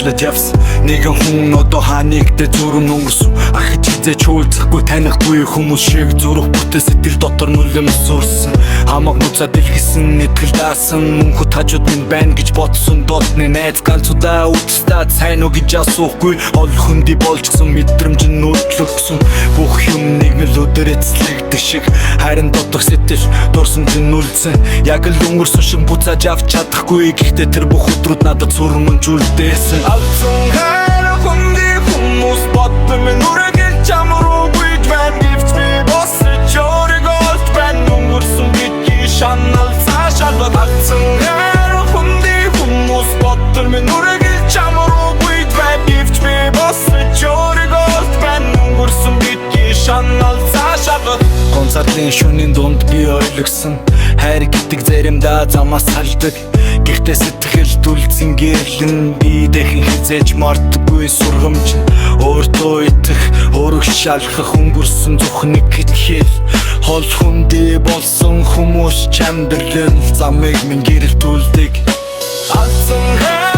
уучлаад явсан. Нэгэн хүн одоо хаанигдэ зүрм өнгөрсөн. Ахиж хизээч уулзахгүй танихгүй хүмүүс шиг зүрх бүтээ сэтгэл дотор нүлэм сурсан. Хамаг нуцаа дэлгэсэн нэтгэл даасан мөнхөд хажууд минь байна гэж бодсон дотны найз ганцудаа үстад сайн уу гэж асуухгүй. Ол хүндий болжгсон мэдрэмж нь нүдлөгсөн. Бүх юм нэг л өдөр эцлэгдэх шиг харин дотох сэтгэл дурсан чинь нүлцэн. Яг л өнгөрсөн шиг буцааж авч чадахгүй. Гэхдээ тэр бүх өдрүүд надад сурманжуулдээсэн. Алцсан хайр хүндий хүмүүс бодсон минь үргэлж чамруу гүйж байна гэвч би босч өөрийгөө олж байна. Өнгөрсөн гэдгийг шанал цаашаа алцсан хайр хүндий хүмүүс бодсон минь үргэлж чамруу гүйж байна гэвч би босч өөрийгөө олж байна. Өнгөрсөн гэдгийг шанал цаашаа концертын шөнийн дунд би ойлгосон хайр гэдэг заримдаа замаас салдаг. Гэхдээ сэтгэл түлцэн гэрлэн би дахин хизээж мартдаггүй сургамж. Өөртөө итгэх, өргөж шалхах өнгөрсөн зүхнийг хитгэл. Хол хүндий болсон хүмүүс чамдрлал замыг минь гэрэлтүүлдэг. Алцсан